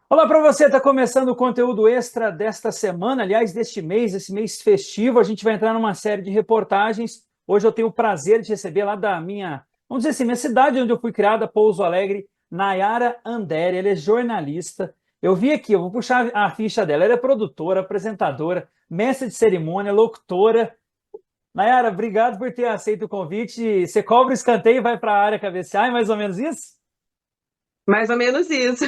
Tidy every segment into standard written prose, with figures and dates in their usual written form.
Olá para você, está começando o conteúdo extra desta semana, aliás, deste mês, esse mês festivo. A gente vai entrar numa série de reportagens. Hoje eu tenho o prazer de receber lá da minha, vamos dizer assim, minha cidade onde eu fui criada, Pouso Alegre, Nayara Andere. Ela é jornalista. Eu vi aqui, eu vou puxar a ficha dela. Ela é produtora, apresentadora, mestre de cerimônia, locutora. Nayara, obrigado por ter aceito o convite. Você cobra o escanteio e vai para a área cabecear, é mais ou menos isso? Mais ou menos isso.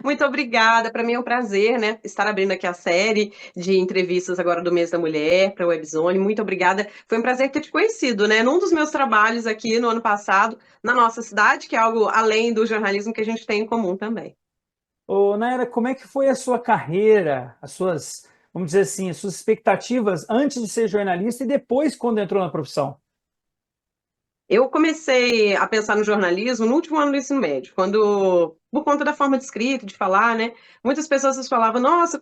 Muito obrigada. Para mim é um prazer, né, estar abrindo aqui a série de entrevistas agora do Mês da Mulher para a Webzone. Muito obrigada. Foi um prazer ter te conhecido, né, num dos meus trabalhos aqui no ano passado, na nossa cidade, que é algo além do jornalismo que a gente tem em comum também. Ô, Nayara, como é que foi a sua carreira, as suas, vamos dizer assim, as suas expectativas antes de ser jornalista e depois quando entrou na profissão? Eu comecei a pensar no jornalismo no último ano do ensino médio, quando, por conta da forma de escrita, de falar, né, muitas pessoas falavam, nossa,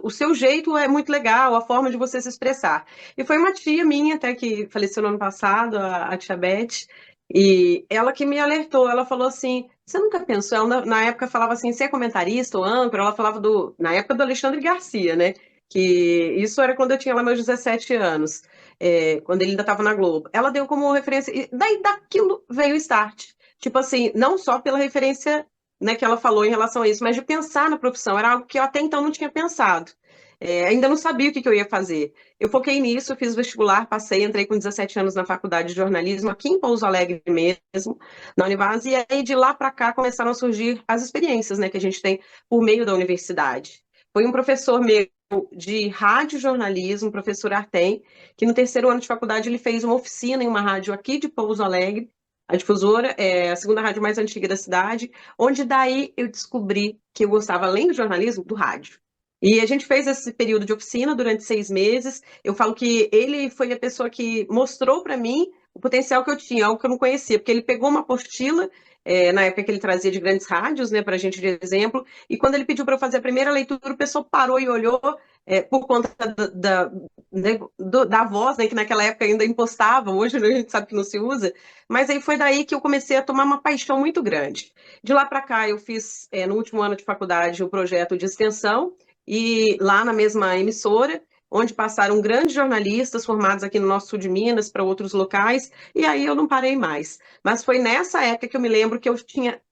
o seu jeito é muito legal, a forma de você se expressar. E foi uma tia minha, até que faleceu no ano passado, a tia Beth, e ela que me alertou, ela falou assim, você nunca pensou, ela na época falava assim, você é comentarista ou âncora, ela falava na época do Alexandre Garcia, né, que isso era quando eu tinha lá meus 17 anos quando ele ainda estava na Globo. Ela deu como referência, e daí daquilo veio o start. Tipo assim, não só pela referência, né, que ela falou em relação a isso, mas de pensar na profissão, era algo que eu até então não tinha pensado. Ainda não sabia o que eu ia fazer. Eu foquei nisso, fiz vestibular, passei, entrei com 17 anos na faculdade de jornalismo, aqui em Pouso Alegre mesmo, na Univaz, e aí de lá para cá começaram a surgir as experiências, né, que a gente tem por meio da universidade. Foi um professor meu de rádio jornalismo, professor Artem, que no terceiro ano de faculdade ele fez uma oficina em uma rádio aqui de Pouso Alegre, a Difusora, é a segunda rádio mais antiga da cidade, onde daí eu descobri que eu gostava, além do jornalismo, do rádio. E a gente fez esse período de oficina durante 6 meses. Eu falo que ele foi a pessoa que mostrou para mim o potencial que eu tinha, algo que eu não conhecia, porque ele pegou uma apostila, na época que ele trazia de grandes rádios, né, para a gente de exemplo, e quando ele pediu para eu fazer a primeira leitura, o pessoal parou e olhou, por conta né, da voz, né, que naquela época ainda impostava, hoje a gente sabe que não se usa, mas aí foi daí que eu comecei a tomar uma paixão muito grande. De lá para cá, eu fiz, no último ano de faculdade, o projeto de extensão, e lá na mesma emissora, onde passaram grandes jornalistas formados aqui no nosso sul de Minas para outros locais, e aí eu não parei mais. Mas foi nessa época que eu me lembro que eu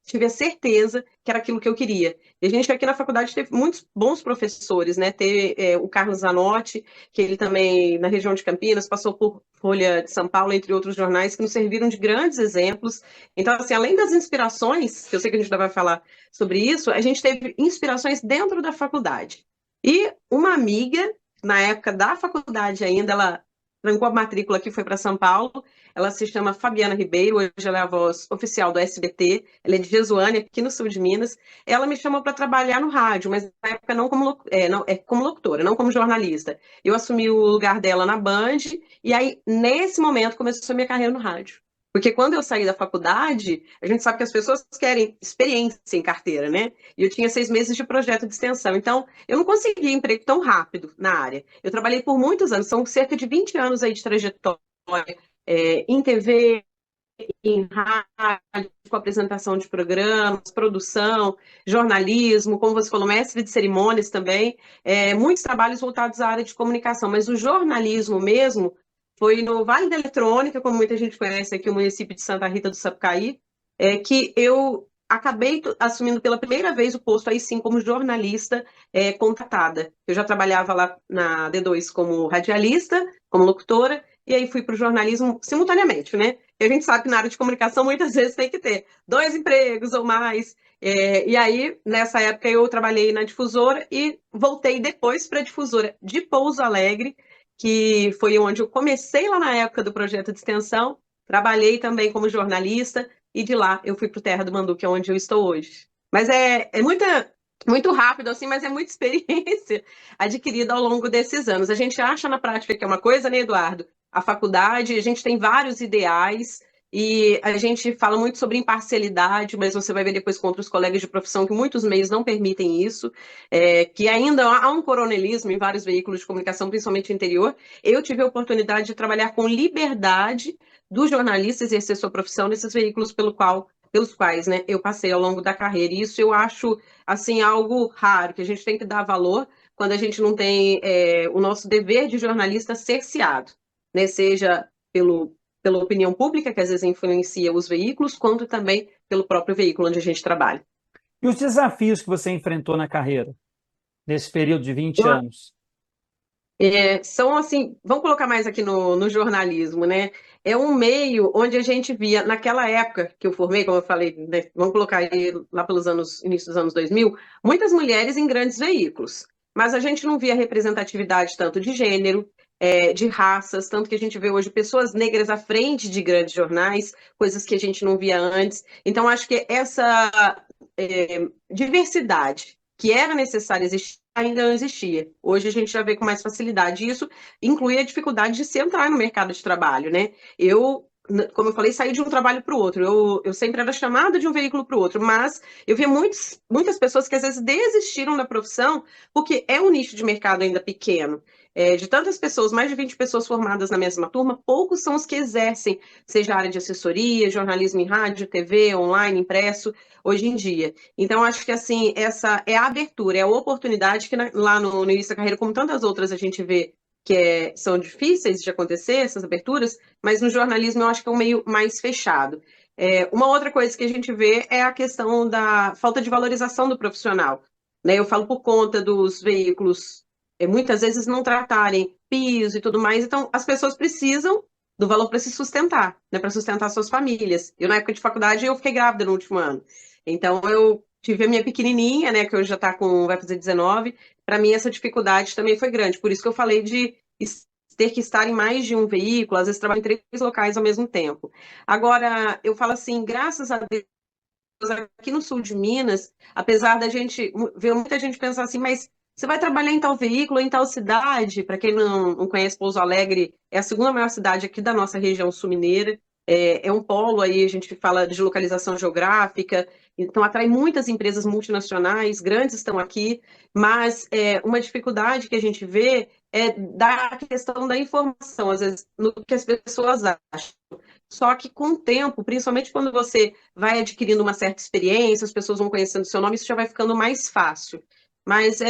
tive a certeza que era aquilo que eu queria. E a gente aqui na faculdade teve muitos bons professores, né? Teve o Carlos Zanotti, que ele também, na região de Campinas, passou por Folha de São Paulo, entre outros jornais, que nos serviram de grandes exemplos. Então, assim, além das inspirações, que eu sei que a gente ainda vai falar sobre isso, a gente teve inspirações dentro da faculdade. E uma amiga, na época da faculdade ainda, ela trancou a matrícula aqui, foi para São Paulo. Ela se chama Fabiana Ribeiro, hoje ela é a voz oficial do SBT, ela é de Jesuânia, aqui no sul de Minas. Ela me chamou para trabalhar no rádio, mas na época não como, não, como locutora, não como jornalista. Eu assumi o lugar dela na Band, e aí, nesse momento, começou a minha carreira no rádio. Porque quando eu saí da faculdade, a gente sabe que as pessoas querem experiência em carteira, né? E eu tinha 6 meses de projeto de extensão. Então, eu não consegui emprego tão rápido na área. Eu trabalhei por muitos anos, são cerca de 20 anos aí de trajetória, em TV, em rádio, com apresentação de programas, produção, jornalismo, como você falou, mestre de cerimônias também, muitos trabalhos voltados à área de comunicação, mas o jornalismo mesmo foi no Vale da Eletrônica, como muita gente conhece aqui, o município de Santa Rita do Sapucaí, que eu acabei assumindo pela primeira vez o posto, aí sim, como jornalista contratada. Eu já trabalhava lá na D2 como radialista, como locutora, e aí fui para o jornalismo simultaneamente, né? E a gente sabe que na área de comunicação muitas vezes tem que ter 2 empregos ou mais. E aí, nessa época, eu trabalhei na difusora e voltei depois para a difusora de Pouso Alegre, que foi onde eu comecei lá na época do projeto de extensão. Trabalhei também como jornalista e de lá eu fui para o Terra do Mandu, que é onde eu estou hoje. Mas muito rápido assim, mas é muita experiência adquirida ao longo desses anos. A gente acha na prática que é uma coisa, né, Eduardo? A faculdade, a gente tem vários ideais, e a gente fala muito sobre imparcialidade, mas você vai ver depois com outros colegas de profissão que muitos meios não permitem isso, que ainda há um coronelismo em vários veículos de comunicação, principalmente no interior. Eu tive a oportunidade de trabalhar com liberdade do jornalista exercer sua profissão nesses veículos pelos quais, né, eu passei ao longo da carreira. E isso eu acho assim algo raro, que a gente tem que dar valor quando a gente não tem o nosso dever de jornalista cerceado, né, seja pela opinião pública, que às vezes influencia os veículos, quanto também pelo próprio veículo onde a gente trabalha. E os desafios que você enfrentou na carreira, nesse período de 20 anos? São assim, vamos colocar mais aqui no jornalismo, né? É um meio onde a gente via, naquela época que eu formei, como eu falei, né, vamos colocar aí lá pelos início dos anos 2000, muitas mulheres em grandes veículos, mas a gente não via representatividade tanto de gênero, de raças, tanto que a gente vê hoje pessoas negras à frente de grandes jornais, coisas que a gente não via antes. Então, acho que essa diversidade que era necessária existir ainda não existia. Hoje a gente já vê com mais facilidade. E isso inclui a dificuldade de se entrar no mercado de trabalho, né? Como eu falei, saí de um trabalho para o outro. Eu sempre era chamada de um veículo para o outro, mas eu via muitas pessoas que às vezes desistiram da profissão porque é um nicho de mercado ainda pequeno. De tantas pessoas, mais de 20 pessoas formadas na mesma turma, poucos são os que exercem, seja a área de assessoria, jornalismo em rádio, TV, online, impresso, hoje em dia. Então, acho que assim, essa é a abertura, é a oportunidade que lá no início da carreira, como tantas outras, a gente vê que são difíceis de acontecer, essas aberturas, mas no jornalismo eu acho que é um meio mais fechado. Uma outra coisa que a gente vê é a questão da falta de valorização do profissional. Né? Eu falo por conta dos veículos muitas vezes não tratarem piso e tudo mais, então as pessoas precisam do valor para se sustentar, né, para sustentar suas famílias. Eu, na época de faculdade, eu fiquei grávida no último ano. Então, eu tive a minha pequenininha, né, que hoje já tá vai fazer 19. Para mim, essa dificuldade também foi grande. Por isso que eu falei de ter que estar em mais de um veículo, às vezes trabalhar em 3 locais ao mesmo tempo. Agora, eu falo assim, graças a Deus, aqui no sul de Minas, apesar da gente ver muita gente pensar assim, mas você vai trabalhar em tal veículo, em tal cidade? Para quem não conhece Pouso Alegre, é a segunda maior cidade aqui da nossa região sul-mineira. É um polo aí, a gente fala de localização geográfica, então atrai muitas empresas multinacionais, grandes estão aqui, mas uma dificuldade que a gente vê é da questão da informação, às vezes, no que as pessoas acham. Só que com o tempo, principalmente quando você vai adquirindo uma certa experiência, as pessoas vão conhecendo o seu nome, isso já vai ficando mais fácil. Mas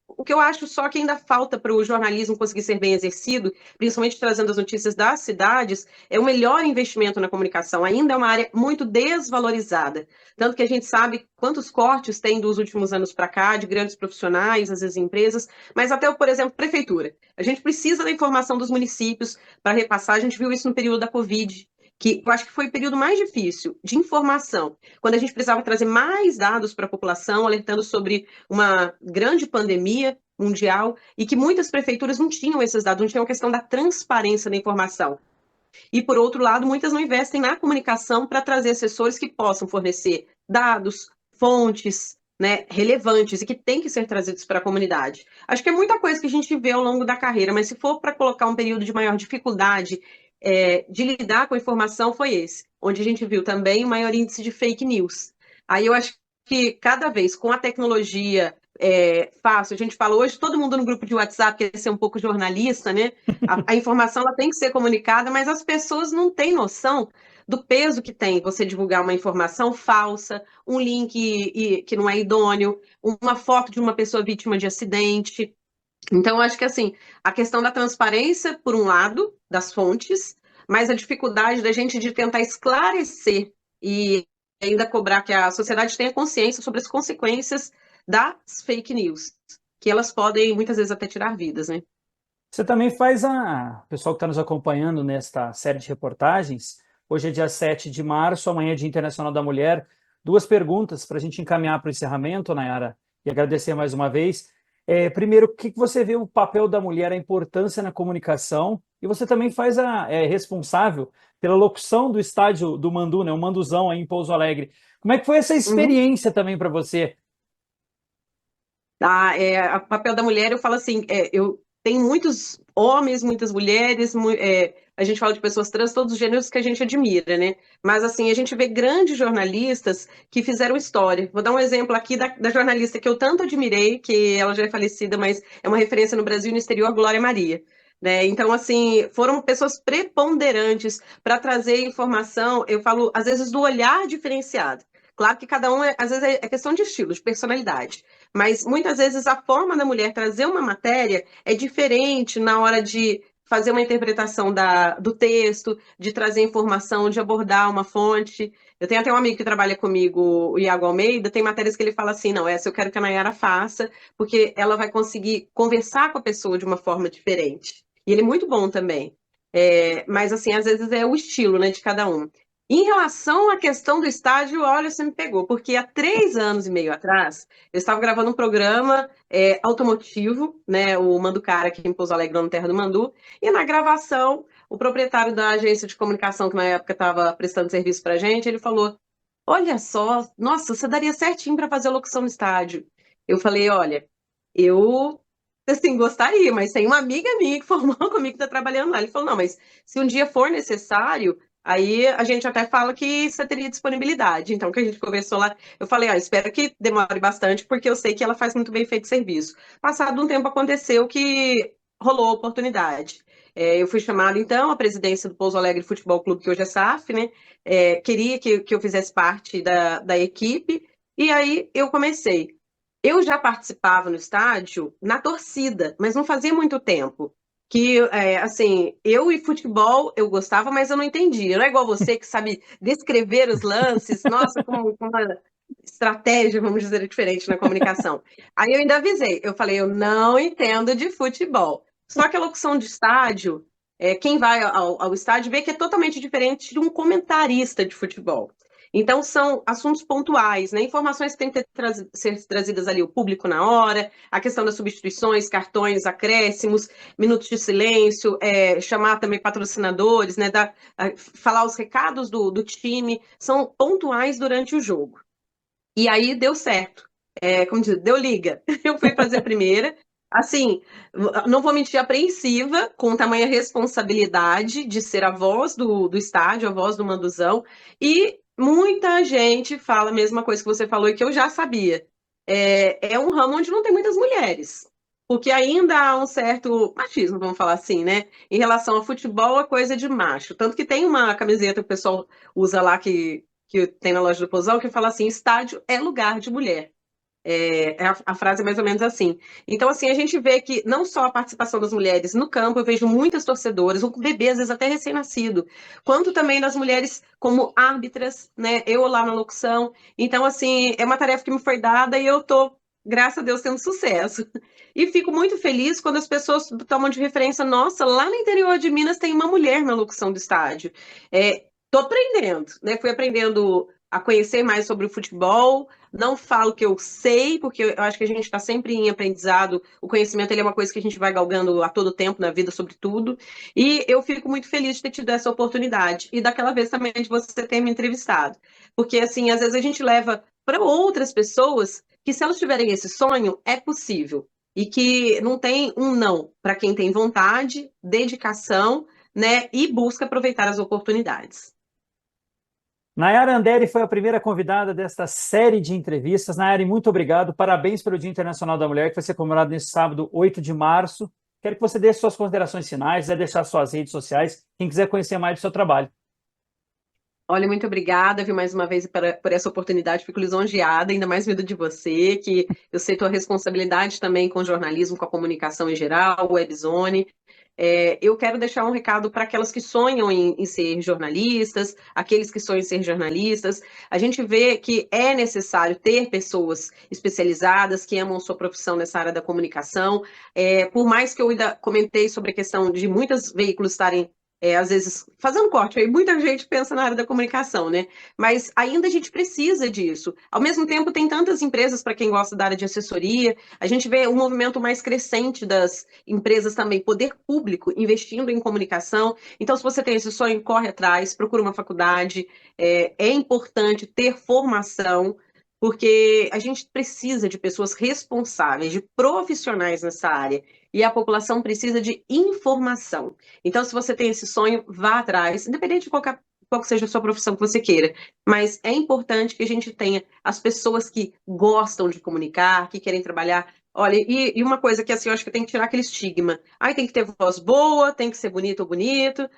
o que eu acho só que ainda falta para o jornalismo conseguir ser bem exercido, principalmente trazendo as notícias das cidades, é o melhor investimento na comunicação. Ainda é uma área muito desvalorizada. Tanto que a gente sabe quantos cortes tem dos últimos anos para cá, de grandes profissionais, às vezes empresas, mas até, por exemplo, prefeitura. A gente precisa da informação dos municípios para repassar, a gente viu isso no período da Covid, que eu acho que foi o período mais difícil de informação, quando a gente precisava trazer mais dados para a população, alertando sobre uma grande pandemia mundial e que muitas prefeituras não tinham esses dados, não tinham a questão da transparência da informação. E, por outro lado, muitas não investem na comunicação para trazer assessores que possam fornecer dados, fontes, né, relevantes e que têm que ser trazidos para a comunidade. Acho que é muita coisa que a gente vê ao longo da carreira, mas se for para colocar um período de maior dificuldade de lidar com a informação, foi esse, onde a gente viu também o maior índice de fake news. Aí eu acho que cada vez com a tecnologia fácil, a gente fala hoje, todo mundo no grupo de WhatsApp quer ser um pouco jornalista, né? A informação ela tem que ser comunicada, mas as pessoas não têm noção do peso que tem você divulgar uma informação falsa, um link que não é idôneo, uma foto de uma pessoa vítima de acidente. Então, eu acho que assim, a questão da transparência, por um lado, das fontes, mas a dificuldade da gente de tentar esclarecer e ainda cobrar que a sociedade tenha consciência sobre as consequências das fake news, que elas podem muitas vezes até tirar vidas, né? Você também faz o pessoal que está nos acompanhando nesta série de reportagens. Hoje é dia 7 de março, amanhã é Dia Internacional da Mulher. Duas perguntas para a gente encaminhar para o encerramento, Nayara, e agradecer mais uma vez. Primeiro, o que você vê o papel da mulher, a importância na comunicação? E você também é responsável pela locução do estádio do Mandu, né, o Manduzão aí em Pouso Alegre. Como é que foi essa Uhum. experiência também para você? O papel da mulher, eu falo assim, eu tenho muitos homens, muitas mulheres, a gente fala de pessoas trans, todos os gêneros que a gente admira, né? Mas, assim, a gente vê grandes jornalistas que fizeram história. Vou dar um exemplo aqui da jornalista que eu tanto admirei, que ela já é falecida, mas é uma referência no Brasil e no exterior, Glória Maria. Né? Então, assim, foram pessoas preponderantes para trazer informação, eu falo, às vezes, do olhar diferenciado. Claro que cada um, às vezes, é questão de estilo, de personalidade. Mas, muitas vezes, a forma da mulher trazer uma matéria é diferente na hora de fazer uma interpretação do texto, de trazer informação, de abordar uma fonte. Eu tenho até um amigo que trabalha comigo, o Iago Almeida, tem matérias que ele fala assim, não, essa eu quero que a Nayara faça, porque ela vai conseguir conversar com a pessoa de uma forma diferente. E ele é muito bom também. Mas, assim, às vezes é o estilo, né, de cada um. Em relação à questão do estágio, olha, você me pegou, porque há 3 anos e meio atrás, eu estava gravando um programa automotivo, né, o Manducara aqui em Pouso Alegre, na Terra do Mandu, e na gravação, o proprietário da agência de comunicação, que na época estava prestando serviço para a gente, ele falou, olha só, nossa, você daria certinho para fazer a locução no estádio. Eu falei, olha, eu assim, gostaria, mas tem uma amiga minha que formou comigo que está trabalhando lá. Ele falou, não, mas se um dia for necessário, aí a gente até fala que você teria disponibilidade. Então, que a gente conversou lá, eu falei, espero que demore bastante, porque eu sei que ela faz muito bem feito o serviço. Passado um tempo aconteceu que rolou a oportunidade. Eu fui chamada, então, à presidência do Pouso Alegre Futebol Clube, que hoje é SAF, né? Queria que eu fizesse parte da equipe, e aí eu comecei. Eu já participava no estádio na torcida, mas não fazia muito tempo. Que, assim, eu e futebol eu gostava, mas eu não entendia. Não é igual você que sabe descrever os lances, nossa, com uma estratégia, vamos dizer, diferente na comunicação. Aí eu ainda avisei, eu falei, eu não entendo de futebol. Só que a locução de estádio, quem vai ao estádio vê que é totalmente diferente de um comentarista de futebol. Então, são assuntos pontuais, né? Informações que têm que ser trazidas ali, o público na hora, a questão das substituições, cartões, acréscimos, minutos de silêncio, chamar também patrocinadores, né? Falar os recados do time, são pontuais durante o jogo. E aí deu certo. Como diz, deu liga. Eu fui fazer a primeira. Assim, não vou mentir, apreensiva, com tamanha responsabilidade de ser a voz do estádio, a voz do Manduzão, e muita gente fala a mesma coisa que você falou e que eu já sabia. É um ramo onde não tem muitas mulheres, porque ainda há um certo machismo, vamos falar assim, né? Em relação ao futebol, é coisa de macho. Tanto que tem uma camiseta que o pessoal usa lá que tem na loja do Pozão, que fala assim: estádio é lugar de mulher. A frase é mais ou menos assim. Então, assim, a gente vê que não só a participação das mulheres no campo, eu vejo muitas torcedoras, um bebê, às vezes até recém-nascido, quanto também das mulheres como árbitras, né? Eu lá na locução. Então, assim, é uma tarefa que me foi dada e eu tô, graças a Deus, tendo sucesso. E fico muito feliz quando as pessoas tomam de referência, nossa, lá no interior de Minas tem uma mulher na locução do estádio. Tô aprendendo, né? Fui aprendendo a conhecer mais sobre o futebol. Não falo que eu sei, porque eu acho que a gente está sempre em aprendizado. O conhecimento ele é uma coisa que a gente vai galgando a todo tempo na vida sobre tudo. E eu fico muito feliz de ter tido essa oportunidade. E daquela vez também de você ter me entrevistado. Porque, assim, às vezes a gente leva para outras pessoas que, se elas tiverem esse sonho, é possível. E que não tem um não para quem tem vontade, dedicação, né? E busca aproveitar as oportunidades. Nayara Andere foi a primeira convidada desta série de entrevistas. Nayara, muito obrigado. Parabéns pelo Dia Internacional da Mulher, que vai ser comemorado nesse sábado, 8 de março. Quero que você deixe suas considerações finais, quiser deixar suas redes sociais, quem quiser conhecer mais do seu trabalho. Olha, muito obrigada, viu, mais uma vez por essa oportunidade. Fico lisonjeada, ainda mais vindo de você, que eu sei tua responsabilidade também com o jornalismo, com a comunicação em geral, Webzone. Eu quero deixar um recado para aquelas que sonham em ser jornalistas, aqueles que sonham em ser jornalistas. A gente vê que é necessário ter pessoas especializadas que amam sua profissão nessa área da comunicação. Por mais que eu ainda comentei sobre a questão de muitos veículos estarem às vezes, fazendo corte, aí muita gente pensa na área da comunicação, né? Mas ainda a gente precisa disso. Ao mesmo tempo, tem tantas empresas para quem gosta da área de assessoria. A gente vê um movimento mais crescente das empresas também, poder público, investindo em comunicação. Então, se você tem esse sonho, corre atrás, procura uma faculdade. É importante ter formação. porque a gente precisa de pessoas responsáveis, de profissionais nessa área, e a população precisa de informação. Então, se você tem esse sonho, vá atrás, independente de qual que seja a sua profissão que você queira, mas é importante que a gente tenha as pessoas que gostam de comunicar, que querem trabalhar. Olha, e uma coisa que assim, eu acho que tem que tirar aquele estigma. Ai, tem que ter voz boa, tem que ser bonito ou bonito,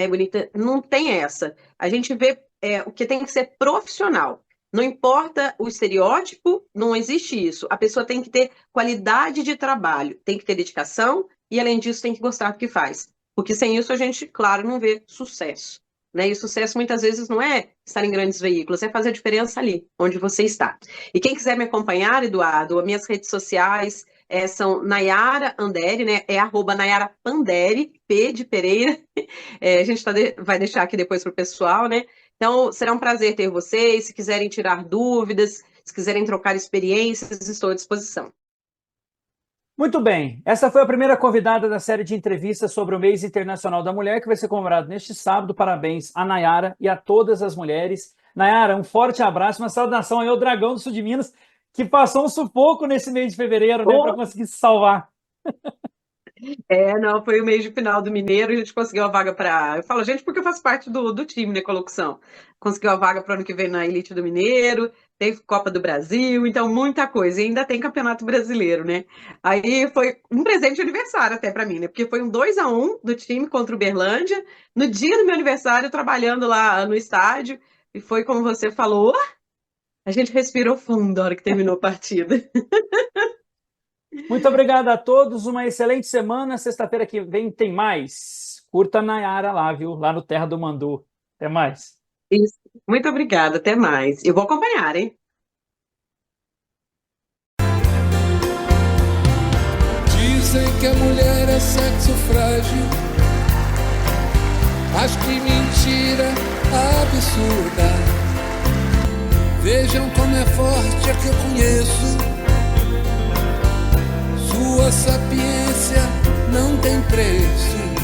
bonita. Não tem essa. A gente vê o que tem que ser profissional. Não importa o estereótipo, não existe isso. A pessoa tem que ter qualidade de trabalho, tem que ter dedicação e, além disso, tem que gostar do que faz. Porque sem isso a gente, claro, não vê sucesso. Né? E o sucesso muitas vezes não é estar em grandes veículos, é fazer a diferença ali, onde você está. E quem quiser me acompanhar, Eduardo, as minhas redes sociais são Nayara Andere, né? É @Nayara Panderi, P de Pereira. A gente vai deixar aqui depois para o pessoal, né? Então, será um prazer ter vocês. Se quiserem tirar dúvidas, se quiserem trocar experiências, estou à disposição. Muito bem, essa foi a primeira convidada da série de entrevistas sobre o Mês Internacional da Mulher, que vai ser comemorado neste sábado. Parabéns a Nayara e a todas as mulheres. Nayara, um forte abraço, uma saudação aí ao Dragão do Sul de Minas, que passou um sufoco nesse mês de fevereiro, né, para conseguir se salvar. Não, foi o mês de final do Mineiro, a gente conseguiu a vaga para. Eu falo, gente, porque eu faço parte do time, né, com a locução. Conseguiu a vaga para o ano que vem na Elite do Mineiro, teve Copa do Brasil, então muita coisa. E ainda tem Campeonato Brasileiro, né? Aí foi um presente de aniversário até para mim, né? Porque foi um 2-1 do time contra o Uberlândia, no dia do meu aniversário, trabalhando lá no estádio. E foi como você falou, a gente respirou fundo na hora que terminou a partida. Muito obrigado a todos, uma excelente semana. Sexta-feira que vem tem mais. Curta a Nayara lá, viu? Lá no Terra do Mandu. Até mais. Isso. Muito obrigada, até mais. Eu vou acompanhar, hein? Dizem que a mulher é sexo frágil, acho que mentira absurda. Vejam como é forte a que eu conheço, sua sapiência não tem preço.